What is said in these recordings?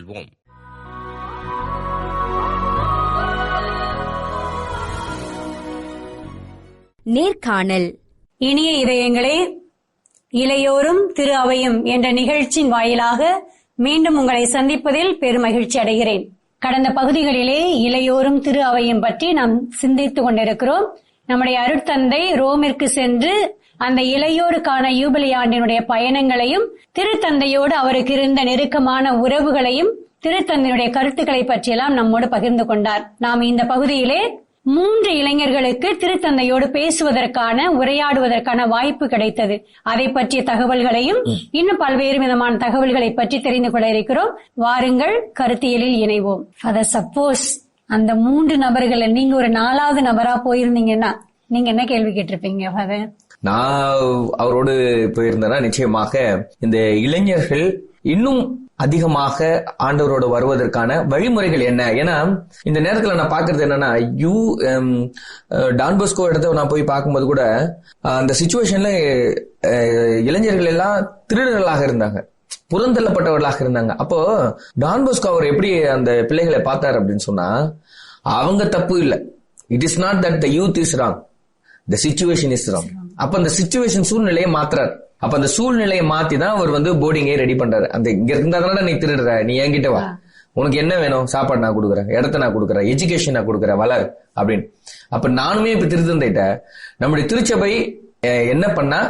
செல்வோம். நேர்காணல். இனிய இதயங்களே, இளையோரும் திரு அவையும் என்ற நிகழ்ச்சியின் வாயிலாக மீண்டும் உங்களை சந்திப்பதில் பெருமகிழ்ச்சி அடைகிறேன். கடந்த பகுதிகளிலே இளையோரும் திரு அவையும் பற்றி நாம் சிந்தித்துக் கொண்டிருக்கிறோம். நம்முடைய அருட்தந்தை ரோமிற்கு சென்று அந்த இளையோருக்கான யூபிலி ஆண்டினுடைய பயணங்களையும், திருத்தந்தையோடு அவருக்கு இருந்த நெருக்கமான உறவுகளையும், திருத்தந்தையுடைய கருத்துக்களை பற்றியெல்லாம் நம்மோடு பகிர்ந்து கொண்டார். நாம் இந்த பகுதியிலே 3 இளைஞர்களுக்கு திருத்தந்தையோடு பேசுவதற்கான, உரையாடுவதற்கான வாய்ப்பு கிடைத்தது. அதை பற்றிய தகவல்களையும் இன்னும் பல்வேறு விதமான தகவல்களை பற்றி தெரிந்து கொள்ள இருக்கிறோம். வாருங்கள், கருத்தியலில் இணைவோம். சப்போஸ் அந்த 3 நபர்கள் நீங்க ஒரு 4வது நபரா போயிருந்தீங்கன்னா நீங்க என்ன கேள்வி கேட்டிருப்பீங்க ஃபாதர்? நான் அவரோடு போயிருந்தேன்னா நிச்சயமாக இந்த இளைஞர்கள் இன்னும் அதிகமாக ஆண்டவரோடு வருவதற்கான வழிமுறைகள் என்ன. ஏன்னா இந்த நேரத்துல நான் பாக்குறது என்னன்னா, டான் பாஸ்கோ இடத்த நான் போய் பார்க்கும்போது கூட அந்த சிச்சுவேஷன்ல இளைஞர்கள் எல்லாம் திருடர்களாக இருந்தாங்க, புறந்தள்ளப்பட்டவர்களாக இருந்தாங்க. அப்போ டான் பாஸ்கோ அவர் எப்படி அந்த பிள்ளைகளை பார்த்தார் அப்படின்னு சொன்னா, அவங்க தப்பு இல்லை. It is not that the youth is wrong, the situation is wrong. அப்ப அந்த சிச்சுவேஷன் சூழ்நிலையை மாத்துறாரு. அப்ப அந்த சூழ்நிலையை மாத்தி தான் அவர் போர்டிங்கே ரெடி பண்றாரு. அந்த இங்க இருந்தா தானே நீ திருடுற, நீ என்கிட்ட வா, உனக்கு என்ன வேணும், சாப்பாடு நான் கொடுக்குறேன், இடத்த நான் கொடுக்குறேன், எஜுகேஷன் நான் கொடுக்குறேன், வளர் அப்படின்னு. அப்ப நானுமே இப்ப திருத்தந்தைட்ட நம்முடைய திருச்சபை என்ன பண்ணா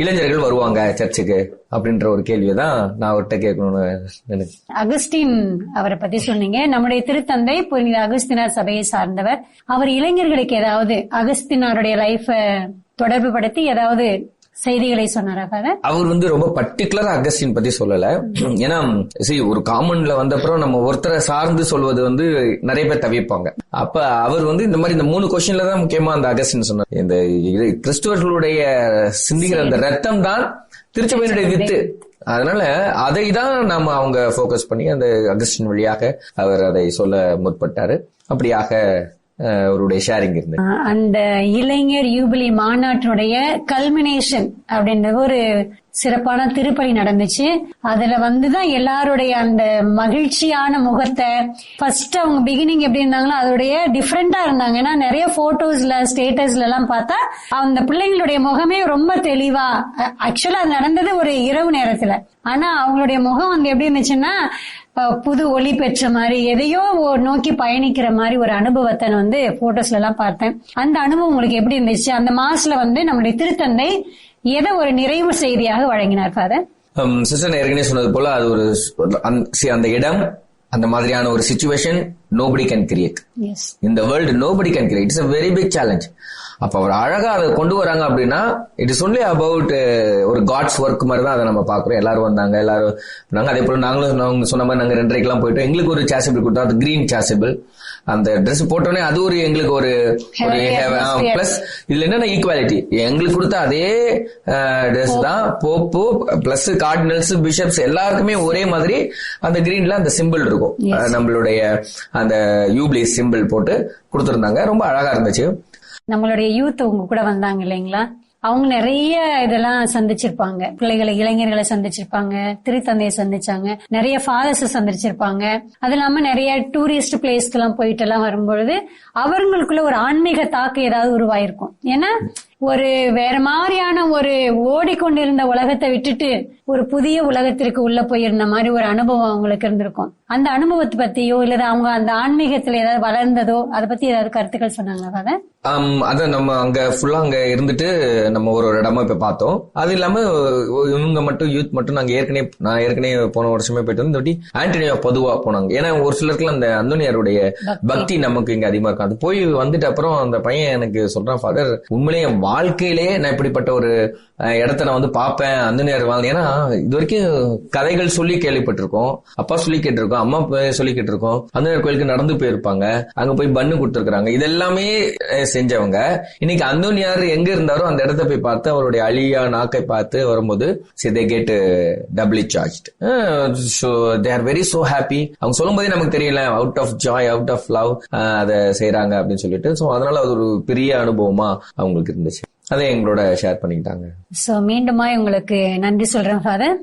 இளைஞர்கள் வருவாங்க சர்ச்சுக்கு அப்படின்ற ஒரு கேள்வியை தான் நான் அவர்கிட்ட கேட்கணும்னு நினைச்சேன். அகஸ்டின் அவரை பத்தி சொன்னீங்க. நம்முடைய திருத்தந்தை புனித அகஸ்தினார் சபையை சார்ந்தவர். அவர் இளைஞர்களுக்கு ஏதாவது அகஸ்தினாருடைய லைஃப தொடர்பு படுத்தி ஏதாவது செய்திகளை சொன்னாரா? அவர் ரொம்ப பர்டிகுலரா அகஸ்டின் பத்தி சொல்லல. ஏன்னா ஒரு காமன்ல வந்தப்புறம் நம்ம ஒருத்தரை சார்ந்து சொல்வது நிறைய பேர் தவிர்ப்பாங்க. அப்ப அவர் இந்த மாதிரி இந்த 3 கொஸ்டின்ல தான் முக்கியமா அந்த அகஸ்டின் சொன்னார். இந்த கிறிஸ்துவர்களுடைய சிந்திக்கிற அந்த ரத்தம் தான் திருச்சபையினுடைய வித்து. அதனால அதை தான் நாம அவங்க போக்கஸ் பண்ணி அந்த அகஸ்டின் வழியாக அவர் அதை சொல்ல முற்பட்டாரு. அப்படியாக அவருடைய ஷேரிங் இருந்தது. அந்த இளைஞர் யூபிலி மாநாட்டினுடைய கல்மினேஷன் அப்படின்ற ஒரு சிறப்பான திருப்பலி நடந்துச்சு. அதுல தான் எல்லாருடைய அந்த மகிழ்ச்சியான முகத்தை ஃபர்ஸ்ட் அவங்க பிகினிங் எப்படி இருந்தாங்களோ அதோடைய டிஃப்ரெண்டா இருந்தாங்க. ஏன்னா நிறைய போட்டோஸ்ல ஸ்டேட்டஸ்ல எல்லாம் பார்த்தா அந்த பிள்ளைங்களுடைய முகமே ரொம்ப தெளிவா, ஆக்சுவலா அது நடந்தது ஒரு இரவு நேரத்துல, ஆனா அவங்களுடைய முகம் எப்படி இருந்துச்சுன்னா புது ஒளி பெற்ற மாதிரி, எதையோ நோக்கி பயணிக்கிற மாதிரி ஒரு அனுபவத்தை போட்டோஸ்ல எல்லாம் பார்த்தேன். அந்த அனுபவம் உங்களுக்கு எப்படி இருந்துச்சு? அந்த மாசத்துல நம்முடைய திருத்தந்தை எதை ஒரு நிறைவு செய்தியாக வழங்கினார் ஃபாதர்? சிஸ்டர் ஏற்கனவே சொன்னது போல அது ஒரு அந்த இடம், அந்த மாதிரியான ஒரு situation nobody can create. Yes. In the world nobody can create. It's a very big challenge. அப்ப அவர் அழகா அதை கொண்டு வராங்க அப்படின்னா இட் இஸ் ஒன்லி அபவுட் ஒரு காட்ஸ் ஒர்க் மாதிரி தான் அதை நம்ம பாக்குறோம். எல்லாரும் வந்தாங்க, எல்லாரும் நாங்க அதே போல நாங்களும் சொன்ன மாதிரி நாங்க 2:30 போயிட்டோம். எங்களுக்கு ஒரு சாசிபிள் கொடுத்தோம், அது கிரீன் சாசிபிள். அந்த ட்ரெஸ் போட்டோன்னே அது ஒரு எங்களுக்கு ஒரு பிளஸ் இதுல என்னன்னா ஈக்குவாலிட்டி. எங்களுக்கு கொடுத்த அதே ட்ரெஸ் தான் போப்பு பிளஸ் கார்டினல்ஸ் பிஷப்ஸ் எல்லாருக்குமே ஒரே மாதிரி அந்த கிரீன்ல அந்த சிம்பிள் இருக்கும். நம்மளுடைய அந்த யூபிலி சிம்பிள் போட்டு கொடுத்திருந்தாங்க. ரொம்ப அழகா இருந்துச்சு. நம்மளுடைய யூத் உங்க கூட வந்தாங்க இல்லைங்களா? அவங்க நிறைய இதெல்லாம் சந்திச்சிருப்பாங்க. பிள்ளைகளை, இளைஞர்களை சந்திச்சிருப்பாங்க, திருத்தந்தையை சந்திச்சாங்க, நிறைய ஃபாதர்ஸ் சந்திச்சிருப்பாங்க. அது இல்லாம நிறைய டூரிஸ்ட் பிளேஸ்க்கு எல்லாம் போயிட்டு எல்லாம் வரும்பொழுது அவங்களுக்குள்ள ஒரு ஆன்மீக தாக்கம் ஏதாவது உருவாயிருக்கும். ஏன்னா ஒரு வேற மாதிரியான ஒரு ஓடிக்கொண்டிருந்த உலகத்தை விட்டுட்டு ஒரு புதிய உலகத்திற்கு உள்ள போயிருந்த மாதிரி ஒரு அனுபவம் அவங்களுக்கு இருந்திருக்கும். அந்த அனுபவத்தை பத்தியோ இல்ல அவங்க அந்த ஆன்மீகத்துல ஏதாவது வளர்ந்ததோ அதை பத்தி ஏதாவது கருத்துக்கள் சொன்னாங்களா? அதான் நம்ம அங்க ஃபுல்லா அங்க இருந்துட்டு நம்ம ஒரு இடமா இப்ப பார்த்தோம். அது இல்லாம இவங்க மட்டும் யூத் மட்டும் நான் ஏற்கனவே போன வருஷமே போயிட்டு வந்து இந்த வாட்டி ஆண்டனியோ பொதுவா போனாங்க. ஏன்னா ஒரு சிலருக்குலாம் அந்த அந்தோனியாருடைய பக்தி நமக்கு இங்க அதிகமா இருக்கும். அது போய் வந்துட்டு அப்புறம் அந்த பையன் எனக்கு சொல்றான், ஃபாதர் உண்மையிலேயே வாழ்க்கையிலேயே நான் இப்படிப்பட்ட ஒரு இடத்த நான் பார்ப்பேன், அந்தோனியார் வாழ்ந்து. ஏன்னா இது வரைக்கும் கதைகள் சொல்லி கேள்விப்பட்டிருக்கோம், அப்பா சொல்லி கேட்டிருக்கோம், அம்மா சொல்லி கேட்டிருக்கோம். அந்தோனியார் கோயிலுக்கு நடந்து போயிருப்பாங்க, அங்க போய் பன்னு கொடுத்துருக்காங்க. இதெல்லாமே செஞ்சவங்க இன்னைக்கு அந்தோனியார் எங்க இருந்தாரோ அந்த இடத்த போய் பார்த்து அவருடைய அழியா நாக்கை பார்த்து வரும்போது they get doubly charged. So they are very so happy. அவங்க சொல்லும் போதே நமக்கு தெரியல, out of joy, out of love அதை செய்யறாங்க அப்படின்னு சொல்லிட்டு. சோ அதனால அது ஒரு பெரிய அனுபவமா அவங்களுக்கு இருந்துச்சு. அதை எங்களோட ஷேர் பண்ணிக்கிட்டாங்க. சோ மீண்டுமா உங்களுக்கு நன்றி சொல்றேன் ஃபாதர்.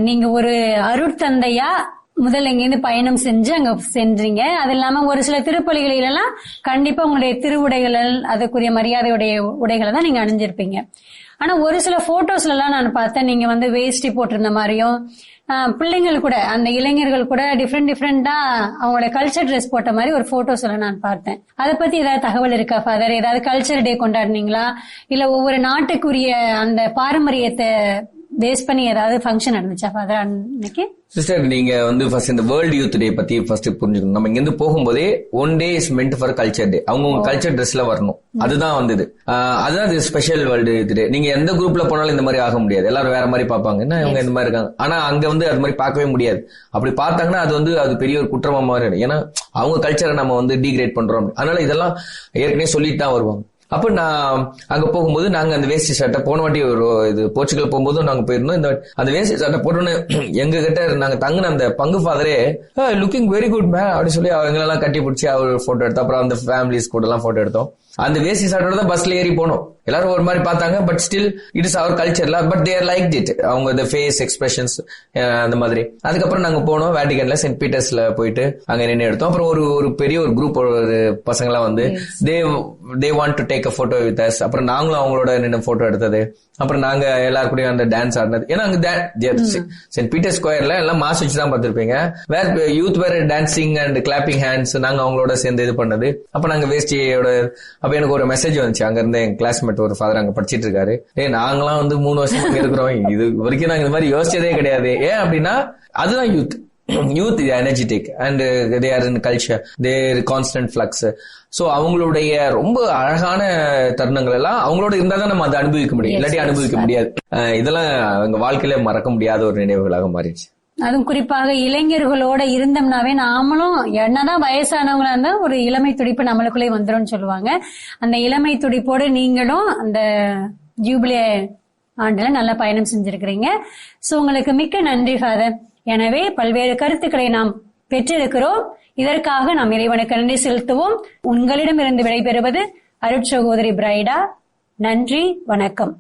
நீங்க ஒரு அருட்தந்தையா முதல்ல இங்கிருந்து பயணம் செஞ்சு அங்க சென்றீங்க. அது இல்லாம ஒரு சில திருப்பலிகளில் எல்லாம் கண்டிப்பா உங்களுடைய திருவுடைகள் அதுக்குரிய மரியாதையுடைய உடைகளை தான் நீங்க அணிஞ்சிருப்பீங்க. ஆனா ஒரு சில போட்டோஸ்ல எல்லாம் நான் பார்த்தேன், நீங்க வேஷ்டி போட்டிருந்த மாதிரியும் பிள்ளைங்கள் கூட அந்த இளைஞர்கள் கூட டிஃப்ரெண்டா அவங்களோட கல்ச்சர் ட்ரெஸ் போட்ட மாதிரி ஒரு போட்டோஸ் எல்லாம் நான் பார்த்தேன். அதை பத்தி ஏதாவது தகவல் இருக்கா ஃபாதர்? ஏதாவது கல்ச்சர் டே கொண்டாடுனீங்களா, இல்ல ஒவ்வொரு நாட்டுக்குரிய அந்த பாரம்பரியத்தை பேஸ் பண்ணி ஏதாவது ஃபங்க்ஷன் நடந்துச்சா ஃபாதர் அன்னைக்கு? சிஸ்டர், நீங்க ஃபர்ஸ்ட் இந்த வேர்ல்ட் யூத் டே பத்தி ஃபர்ஸ்ட் புரிஞ்சுக்கணும். நம்ம இங்க இருந்து போகும்போதே one day is meant for culture day. அவங்க கல்ச்சர் ட்ரெஸ்ல வரணும். அதுதான் அதுதான் ஸ்பெஷல் வேர்ல்டு யூத் டே. நீங்க எந்த குரூப்ல போனாலும் இந்த மாதிரி ஆக முடியாது. எல்லாரும் வேற மாதிரி பாப்பாங்க, என்ன இவங்க இந்த மாதிரி இருக்காங்க. ஆனா அங்க அது மாதிரி பார்க்கவே முடியாது. அப்படி பார்த்தாங்கன்னா அது பெரிய ஒரு குற்றமா மாதிரி. ஏன்னா அவங்க கல்ச்சரை நம்ம டீக்ரேட் பண்றோம். அதனால இதெல்லாம் ஏற்கனவே சொல்லிட்டு தான் வருவாங்க. அப்ப நான் அங்க போகும்போது நாங்க அந்த வேஷ்டி சட்டை போன வாட்டி போர்ச்சுகல் போகும்போது நாங்க போயிருந்தோம். அந்த வேஷ்டி சட்டை போட்டோன்னு எங்க கிட்ட நாங்க தங்கின அந்த பங்கு ஃபாதரே லுக்கிங் வெரி குட் மேன் அப்படி சொல்லி அவங்களெல்லாம் கட்டி பிடிச்சி அவர் போட்டோ எடுத்தோம். அப்புறம் அந்த ஃபேமிலிஸ் கூட எல்லாம் போட்டோ எடுத்தோம். அந்த வேஷ்டி சட்டோட தான் பஸ்ல ஏறி போனோம். எல்லாரும் ஒரு மாதிரி பார்த்தாங்க. But still it is our கல்ச்சர்ல. But there like it. அவங்க ஃபேஸ் எக்ஸ்பிரஷன்ஸ் அந்த மாதிரி. அதுக்கப்புறம் நாங்க போனோம் வேட்டிகன்ல சென்ட் பீட்டர்ஸ்ல போயிட்டு அங்க நின்று எடுத்தோம். அப்புறம் ஒரு பெரிய ஒரு குரூப் ஒரு பசங்க எல்லாம் they want to take a photo with us. அப்புறம் நாங்களும் அவங்களோட நின்று போட்டோ எடுத்தது. அப்புறம் நாங்க எல்லாரும் கூட அந்த டான்ஸ் ஆடினது. ஏன்னா அங்க சென்ட் பீட்டர் ஸ்கொயர்ல எல்லாம் மாஸ் வச்சு தான் பார்த்திருப்பீங்க. Where youth were dancing and clapping hands. நாங்க அவங்களோட சேர்ந்து இது பண்ணது. அப்ப நாங்க வேஷ்டியோட அப்ப எனக்கு ஒரு மெசேஜ் வந்துச்சு. அங்க இருந்து என் கிளாஸ்மேட் ஒரு ஃபாதர் அங்க படிச்சிட்டு இருக்காரு. நாங்களாம் 3 வருஷம் இருக்கிறோம், இது வரைக்கும் நாங்க இந்த மாதிரி யோசிச்சதே கிடையாது. ஏன் அப்படின்னா அதுதான் youth is energetic and they are in culture, they are constant flux. So அவங்களுடைய ரொம்ப அழகான தருணங்கள் எல்லாம் அவங்களோட இருந்தாதான் நம்ம அதை அனுபவிக்க முடியும். இல்லாட்டி அனுபவிக்க முடியாது. இதெல்லாம் எங்க வாழ்க்கையில மறக்க முடியாத ஒரு நினைவுகளாக மாறிடுச்சு. அதுவும் குறிப்பாக இளைஞர்களோட இருந்தோம்னாவே நாமளும் என்னதான் வயசானவங்களா இருந்தா ஒரு இளமை துடிப்பு நம்மளுக்குள்ளே வந்துடும் சொல்லுவாங்க. அந்த இளமை துடிப்போடு நீங்களும் அந்த ஜூபிலி ஆண்டுல நல்ல பயணம் செஞ்சிருக்கிறீங்க. சோ உங்களுக்கு மிக்க நன்றி ஃபாதர். எனவே பல்வேறு கருத்துக்களை நாம் பெற்றிருக்கிறோம். இதற்காக நாம் இறைவனுக்கு நன்றி செலுத்துவோம். உங்களிடமிருந்து விடைபெறுவது அருட்சகோதரி பிரைடா. நன்றி, வணக்கம்.